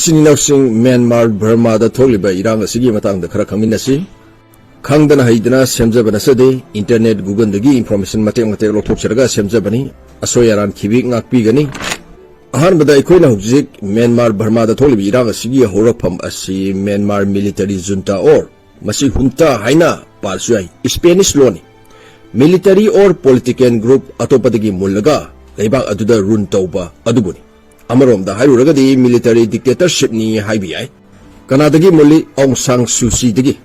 Isininausing Myanmar Burma da tholiba irang asigi matang da khara khaminasi khangdana haidana semjabana sade internet google dagi information mate lothok charaga semjabani asoyaran khibik ngakpi gani ahan bada ikoina hujik Myanmar Burma da tholiba irang asigi horapham asi Myanmar military junta or masi junta haina palsuai Spanish loni military or political group atopadagi mullaga leibak aduda run tauba adubuni Amarom da hairuragadi military dictatorship ni haibi Kanadagi muli Aung San Suu Kyi dagi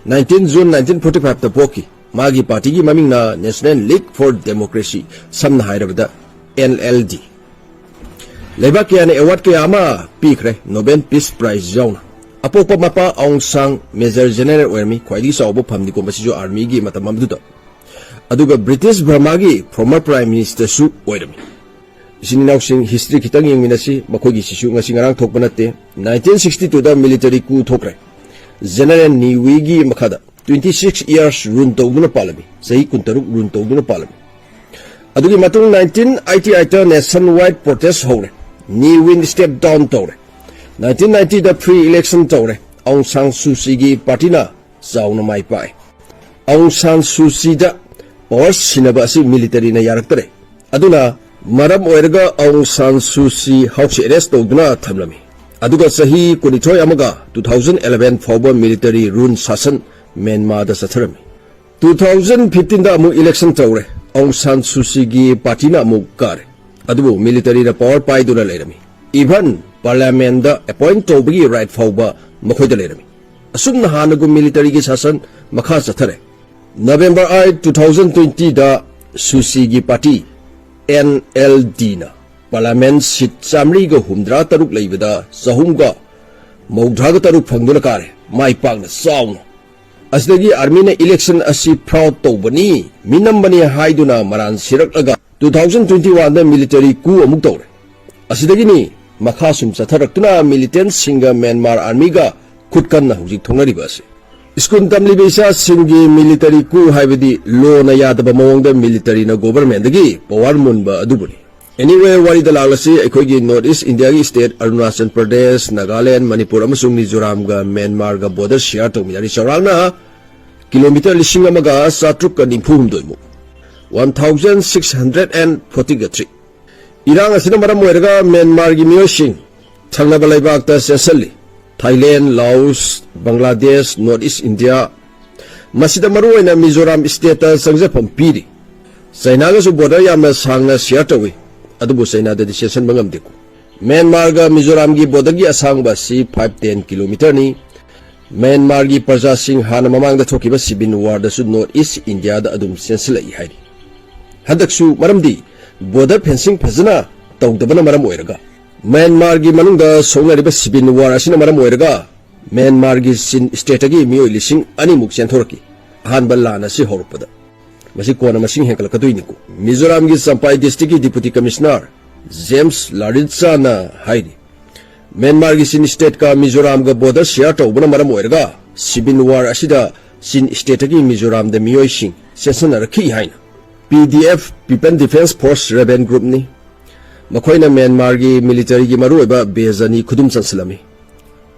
19 June 1945 da poki magi party gi maming na National League for Democracy samna hairabada NLD Leibak kaya ni award kaya ama pikre Nobel Peace Prize yauna Apopa mapa Aung San Major General Army kwaidi sa obo pamdi ko masijo army gi matamamduda Aduga British Burma gi former Prime Minister Su oirami Isininausing history kitang yung minasi makogi sisu nga singarang thokpanate 1962 da military coup thokre General Niwigi makada 26 years run tawduna palami sahi kuntaruk run tawduna palami adugi matung 1988 nationwide protest hore Niwin step down tawre 1990 da pre-election tawre Aung San Suu Kyi gi party na zauna mai pai Aung San Suu Kyi da power sinaba si military na yaraktare aduna Maram oirga Aung San Suu Kyi house arrest tawduna thamlami aduga sahi kunithoi amaga 2011 fawba military rule sasan Myanmar da satharami 2015 da amu election tawre Aung San Suu Kyi gi party na amu kare adubu military da power paiduna leirami even parliament da appoint tawbagi right fawba makhoida leirami asumna hanagu military gi sasan makha sathare November 8 2020 da Suu Kyi gi party NLD na Parliament seat samri ga humdra taruk leibada sahumga maudhaga taruk phangduna kare mai pagna sauna asdagi army na election asi proud tawbani minambani haiduna maran siraklaga 2021 da military coup amuk tawre asidagi ni makha sum chatharaktuna militant singa Myanmar army ga khutkan na hujik thonari base Iskun tamli bisa singi military coup haibadi law na yadaba mawangda military na government dagi power munba adubuni. Anyway, wari dalalasi aikogi North East India gi state Arunachal Pradesh, Nagaland, Manipur amasung Mizoram ga Myanmar ga border share to milari saralna kilometer lising amaga satruk ka nimphum doimu 1643. Irang asina maram moiraga Myanmar gi miyosing thangna balaibak ta sesali Thailand, Laos, Bangladesh, North East India masida maruwaina Mizoram state ta sangjapam piri China ga su border yamna sangna share tawi adubu China da decision bangamde ko Myanmar ga Mizoram gi border gi asang ba si 510 km ni Myanmar gi praja sing hana mamang da thokiba sibin war da su North East India da adum sensila I haidi hadaksu maramdi border fencing phajana tawdabana maram oiraga Myanmar gi manungda songnariba sibin war asina maram oiraga Myanmar gi sin state gi mioi lising ani muk senthorki hanba lana si horpada masi kona masing henkal kaduini ko Mizoram gi Sampai district gi deputy commissioner James Laritsa na haidi Myanmar gi sin state ka Mizoram ga border share tawbana maram oiraga sibin war asida sin state gi Mizoram da mioi sing sesana rakhi haina PDF People Defense Force Rebel Group ni Makoina Myanmar gi military gi maruiba bezani khudum chanslami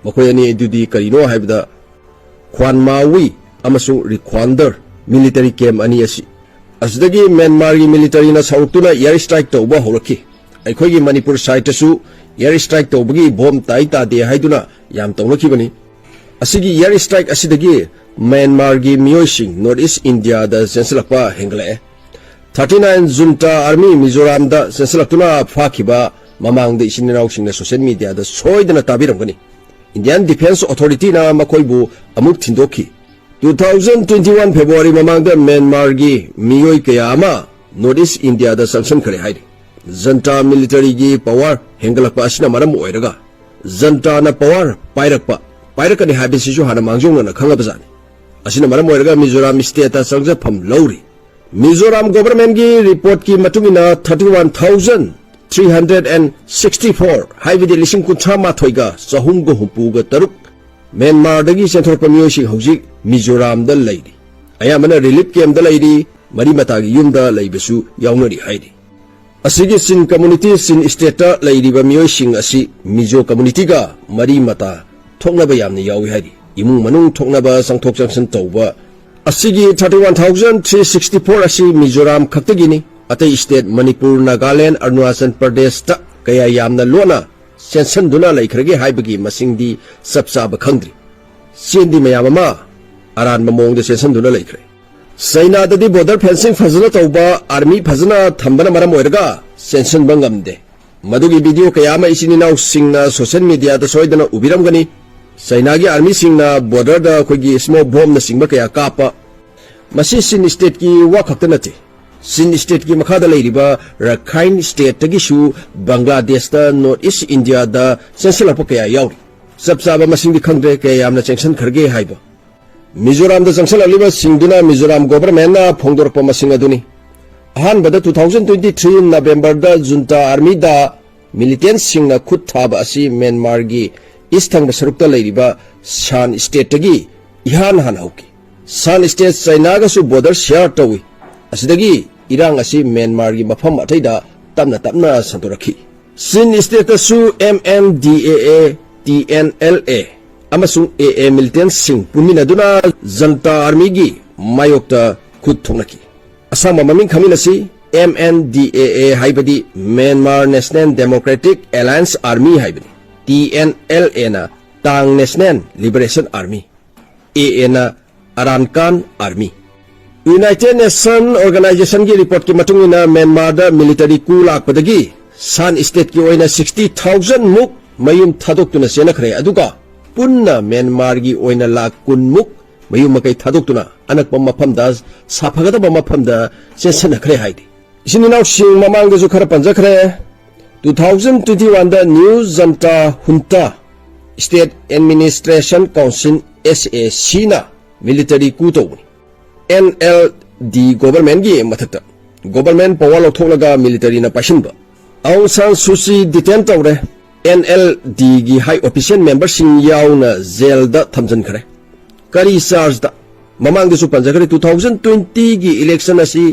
makoyani dudi karino haibda Khwan Mawi amasung Rikhwander military camp ani asi asdagi Myanmar gi military na sautuna air strike tawba horaki aikhoi gi Manipur side su air strike tawbagi bomb tai ta de haiduna yam tawlaki bani asigi air strike asidagi Myanmar gi miyosing North East India da sensalakpa henglae 39 junta army Mizoram da sensalakuna phakiba mamang de isininaw singna social media da soidana tabiramgani Indian Defense Authority na makoibu amuk thindoki 2021 February mamang da Myanmar gi miyoi kaya ama North East India da sanction khare haidi junta military gi power hengalakpa asina maram oiraga junta na power pairakani habisisu hana mangjong na khangabajani asina maram oiraga Mizoram state ta sangja pham lauri Mizoram government gi report ki matungina 31,364 haibidi lising kunthama thoiga sahumgo humpuga taruk Myanmar dagi senthorpa miyosi hojik Mizoram da leidi ayamana relief camp da leidi mari mata gi yumda leibesu yawnari haidi asigi sin community sin state lairiba miyoi sing asi mizo community ga mari mata thokna ba yamni yawi hari imung manung thokna ba sangthok changsan tawba asigi 31364 asi Mizoram khaktagini atai state Manipur Nagaland Arunachal Pradesh ta kaya yamna lona sensan duna laikhrage haibagi masingdi sabsaba khangdri sendi mayamama aran mamong de sensan duna laikhre Saina dadi border fencing fazana tawba army fazana thambana maram oiraga sensan bangamde madugi video kayama isini naw singna social media da soidana ubiramgani Saina gi army singna border da khogi smoke bomb na singba kaya kapa masi sin state ki wa khaktanati sin state ki makhada leiriba Rakhine state tagi shu Bangladesh da North East India da sensan apa kaya yauri sabsaba masingdi khangre kaya yamna chengsan kharge haiba Mizoram da jangsan aliba singduna Mizoram government na phongdorpa masing aduni ahan bada 2023 November da junta army da militant singna khut thaba asi Myanmar gi east thang sarukta leiriba Shan state tagi ihan han hauki Shan state China ga su border share tawi asidagi irang asi Myanmar gi mafam athaida tamna santorakhi Sin state su MNDAA TNLA amasung AA militant sing punmina duna junta army gi mayokta khut thonaki asama maming khamina si MNDAA haibadi Myanmar National Democratic Alliance Army haibadi TNLA na Tang National Liberation Army AA na Arakan Army United Nations Organization gi report ki matungina Myanmar da military coup lakpadagi Shan state ki oina 60,000 muk mayum thadoktuna sena khre aduga punna Myanmar gi oina la kunmuk mayum makai thadoktuna anakpa mafamda saphagada mafamda sensana khre haidi isini naw sing mamang da ju khara panja khre 2021 da new junta junta state administration council SAC na military coup tawni NLD government gi mathakta government power lokthoklaga military na pashinba Aung San Suu Kyi detain tawre NLD gi high official member sing yauna jail da thamjan khare kari charge da mamang de su panjakare 2020 gi election asi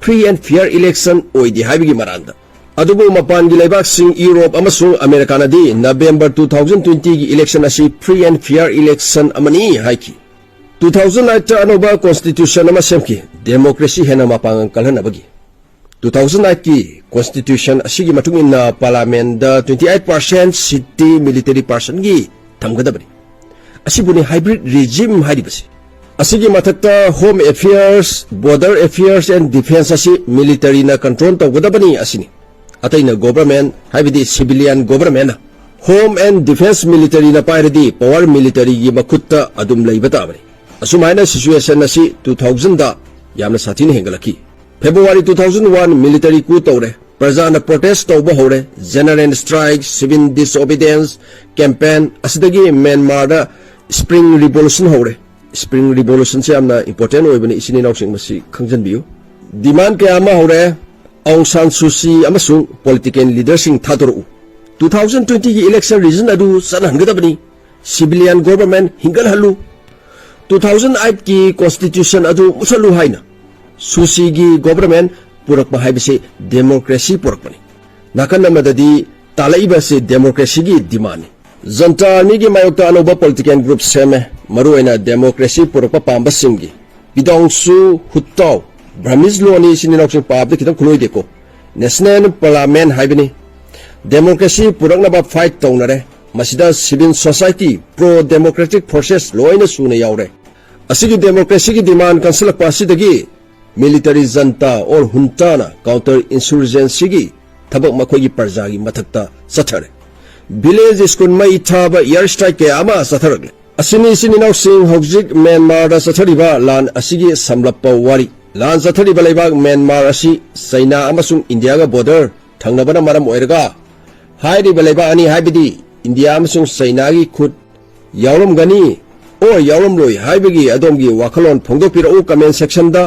free and fair election oidi haibigi maranda adubu mapan gi leibak sing Europe amasung America na di November 2020 gi election asi free and fair election amani haiki 2009 ta anoba constitution ama semki democracy hena mapang kalhana bagi 2008 ki constitution asigi matungin na parliament da 28% city military person gi thamgadabani asibuni hybrid regime haidibasi asigi mathakta home affairs border affairs and defense asi military na control tawgadabani asini ataina government haibidi civilian government home and defense military na pairadi power military gi makutta adum leibata bani asumana situation asi 2000 da yamna sathini hengalaki February 2001 military coup tawre prajana protest tawba hore general strike civil disobedience campaign asidagi Myanmar da spring revolution hore spring revolution se amna important oibani isini nawsing masi khangjanbiu demand ke ama hore Aung San Suu Kyi amasung political leadership thadoru 2020 gi election region adu sanhangadabani civilian government hingal halu 2008 ki constitution adu musalu haina Suu Kyi gi government purakpa haibase democracy purakpani nakan namadadi talaiba se democracy gi demand junta army gi mayokta anoba political group seme maruena democracy purakpa pamba singi bidongsu huttaw Brahmis loni sininokse pabde kitang khuloi deko national parliament haibani democracy purakna ba fight tawnare masida civil society pro democratic forces loina suna yaure asigi democracy gi demand council pasidagi military junta or junta na counter insurgency gi thabak makhoi gi parja gi mathakta sathare village school mai thaba air strike ke ama satharagle asini sininaw sing hojik Myanmar da sathariba lan asigi samlappa wari lan sathariba leibak Myanmar asi China amasung India ga border thangnabana maram oiraga hairi balaiba ani haibidi India amasung China gi khut yawram gani o yawram loi haibigi adom gi wakhalon phongdopira o comment section da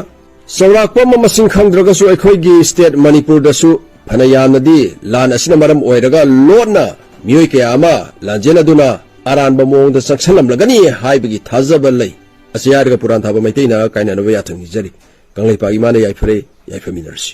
Saurakpa mamasing khangdragasu aikhoigi state Manipur dasu phanayamnadi lan asina maram oiraga lotna miyoi ke ama lanjena duna aranba mongda saksalamlagani haibigi thajaba lei asiyarga puran thaba maiteina kaina no ya thangi jari kanglei pa imane yaifare yaifaminarsi